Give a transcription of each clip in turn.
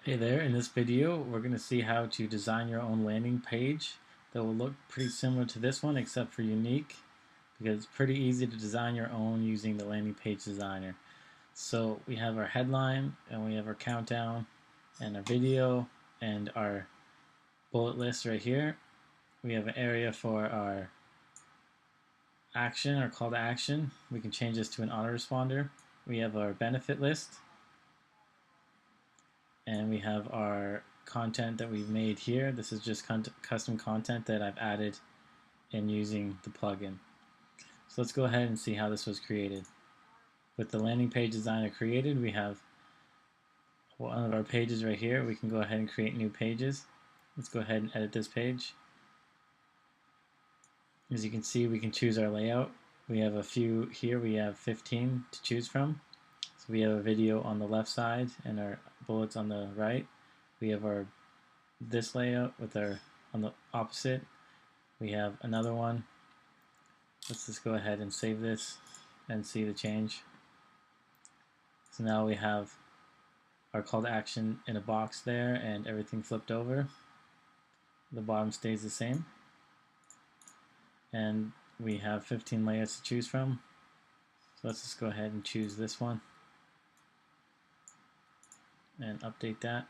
Hey there, in this video we're going to see how to design your own landing page that will look pretty similar to this one except for unique, because it's pretty easy to design your own using the landing page designer. So we have our headline and we have our countdown and our video and our bullet list right here. We have an area for our action, our call to action. We can change this to an autoresponder. We have our benefit list, and we have our content that we've made here. This is just custom content that I've added in using the plugin. So let's go ahead and see how this was created. With the landing page designer created, we have one of our pages right here. We can go ahead and create new pages. Let's go ahead and edit this page. As you can see, we can choose our layout. We have a few here. We have 15 to choose from. So we have a video on the left side and our bullets on the right. We have our this layout with our on the opposite. We have another one. Let's just go ahead and save this and see the change. So now we have our call to action in a box there and everything flipped over. The bottom stays the same. And we have 15 layouts to choose from. So let's just go ahead and choose this one and update that.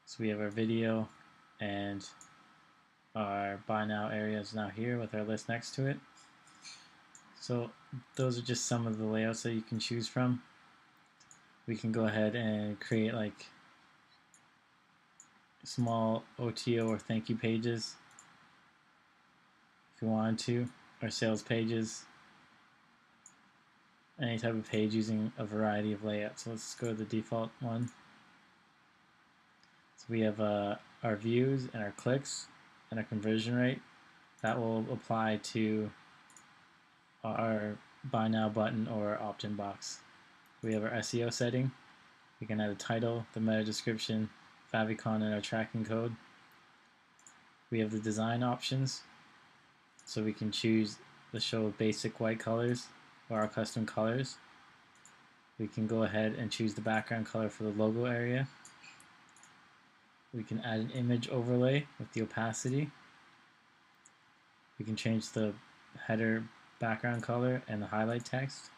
So we have our video and our buy now area is now here with our list next to it. So those are just some of the layouts that you can choose from. We can go ahead and create like small OTO or thank you pages if you wanted to, or sales pages, any type of page using a variety of layouts. So let's go to the default one. So we have our views and our clicks and our conversion rate. That will apply to our buy now button or opt-in box. We have our SEO setting. We can add a title, the meta description, favicon, and our tracking code. We have the design options, so we can choose the show basic white colors or our custom colors. We can go ahead and choose the background color for the logo area. We can add an image overlay with the opacity. We can change the header background color and the highlight text.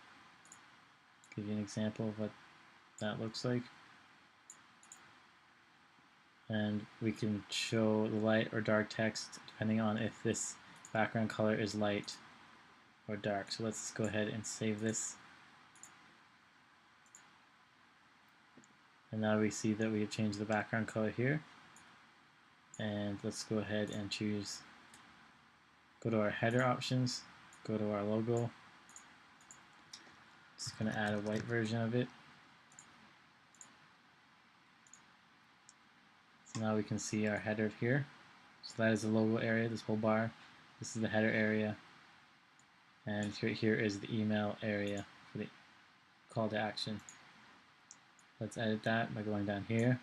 Give you an example of what that looks like. And we can show the light or dark text depending on if this background color is light or dark. So let's go ahead and save this. And now we see that we have changed the background color here. And let's go ahead and go to our header options, go to our logo. Just going to add a white version of it. So now we can see our header here. So that is the logo area, this whole bar. This is the header area. And right here is the email area for the call to action. Let's edit that by going down here.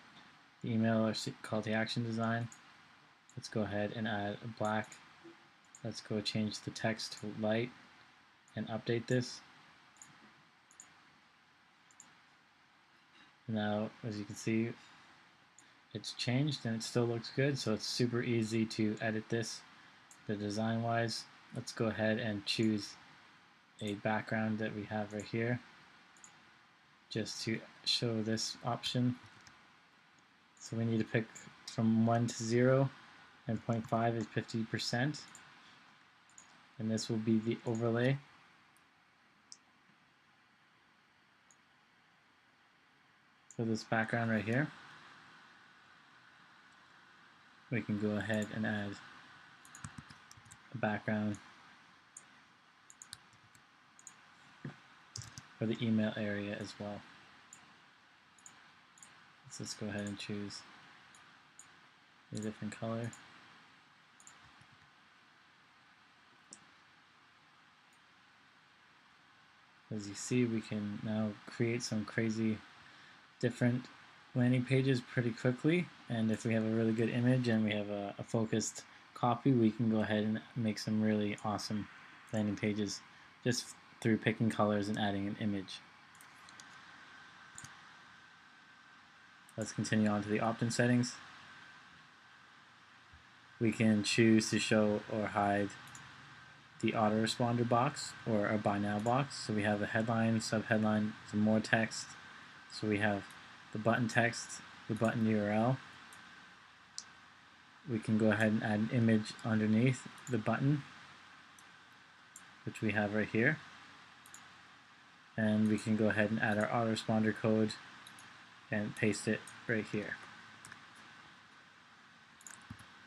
The email or call to action design. Let's go ahead and add a black. Let's go change the text to light and update this. Now, as you can see, it's changed and it still looks good, so it's super easy to edit this. The design wise, let's go ahead and choose a background that we have right here just to show this option. So we need to pick from 1 to 0 and 0.5 is 50%, and this will be the overlay. For this background right here, we can go ahead and add a background for the email area as well. Let's just go ahead and choose a different color. As you see, we can now create some crazy different landing pages pretty quickly, and if we have a really good image and we have a focused copy, we can go ahead and make some really awesome landing pages just through picking colors and adding an image. Let's continue on to the opt-in settings. We can choose to show or hide the autoresponder box or a buy now box. So we have a headline, subheadline, some more text. So we have the button text, the button URL. We can go ahead and add an image underneath the button, which we have right here. And we can go ahead and add our autoresponder code and paste it right here.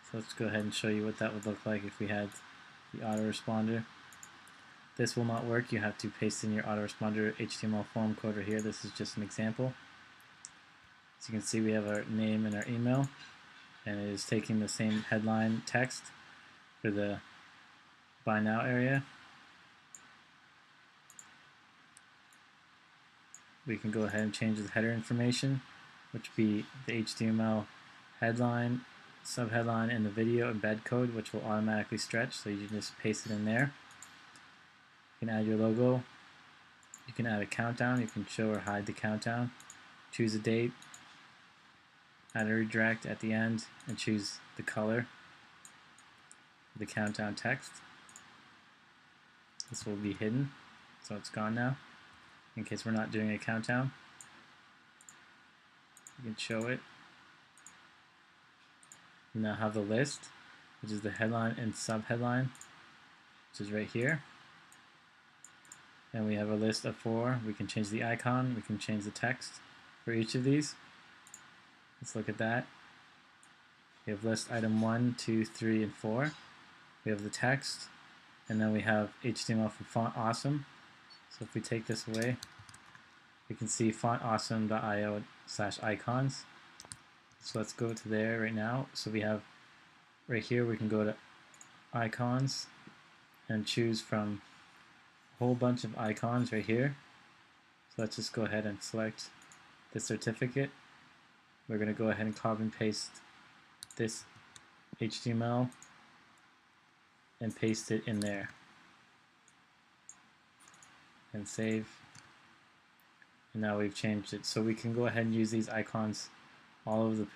So let's go ahead and show you what that would look like if we had the autoresponder. This will not work. You have to paste in your autoresponder HTML form code right here. This is just an example. As you can see, we have our name and our email, and it is taking the same headline text for the buy now area. We can go ahead and change the header information, which would be the HTML headline, subheadline, and the video embed code, which will automatically stretch, so you just paste it in there. You can add your logo. You can add a countdown. You can show or hide the countdown. Choose a date. Add a redirect at the end, and choose the color of the countdown text. This will be hidden, so it's gone now. In case we're not doing a countdown, you can show it. We now have the list, which is the headline and subheadline, which is right here. And we have a list of 4. We can change the icon, we can change the text for each of these. Let's look at that. We have list item 1, 2, 3, and 4. We have the text, and then we have HTML for Font Awesome. So if we take this away, we can see fontawesome.io/icons. So let's go to there right now. So we have right here, we can go to icons and choose from a whole bunch of icons right here. So let's just go ahead and select the certificate. We're going to go ahead and copy and paste this HTML and paste it in there. And save. And now we've changed it. So we can go ahead and use these icons all over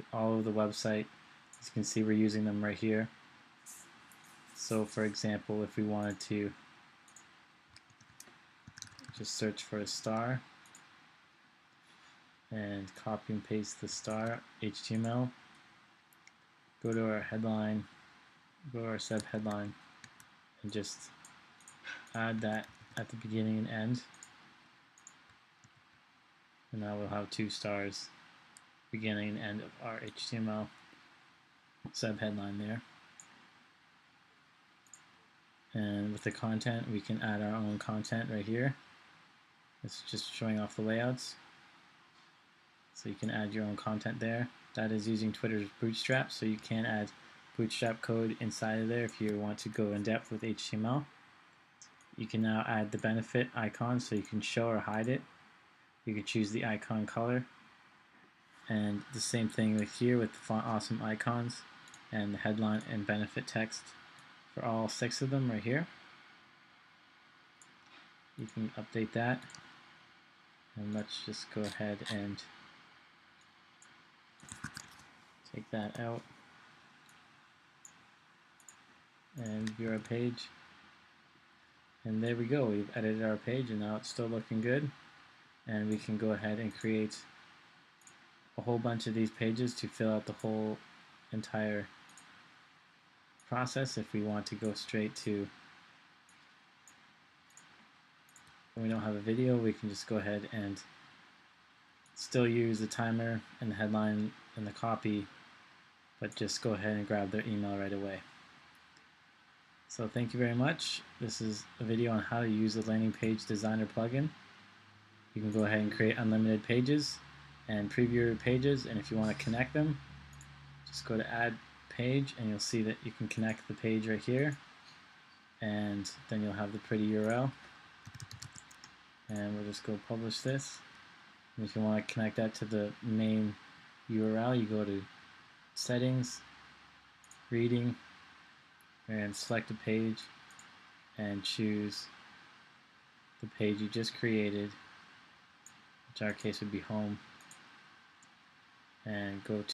the website. As you can see, we're using them right here. So for example, if we wanted to just search for a star and copy and paste the star HTML, go to our headline, go to our subheadline, and just add that at the beginning and end. And now we'll have 2 stars beginning and end of our HTML subheadline there. And with the content, we can add our own content right here. It's just showing off the layouts. So you can add your own content there. That is using Twitter's Bootstrap, so you can add Bootstrap code inside of there if you want to go in depth with HTML. You can now add the benefit icon, so you can show or hide it. You can choose the icon color, and the same thing with here with the Font Awesome icons and the headline and benefit text for all 6 of them right here. You can update that, and let's just go ahead and take that out and view our page. And there we go, we've edited our page and now it's still looking good. And we can go ahead and create a whole bunch of these pages to fill out the whole entire process. If we want to go straight to, when we don't have a video, we can just go ahead and still use the timer and the headline and the copy, but just go ahead and grab their email right away. So thank you very much. This is a video on how to use the landing page designer plugin. You can go ahead and create unlimited pages and preview your pages, and if you want to connect them, just go to add page and you'll see that you can connect the page right here, and then you'll have the pretty URL. And we'll just go publish this. And if you want to connect that to the main URL, you go to settings, reading, and select a page and choose the page you just created, which in our case would be home, and go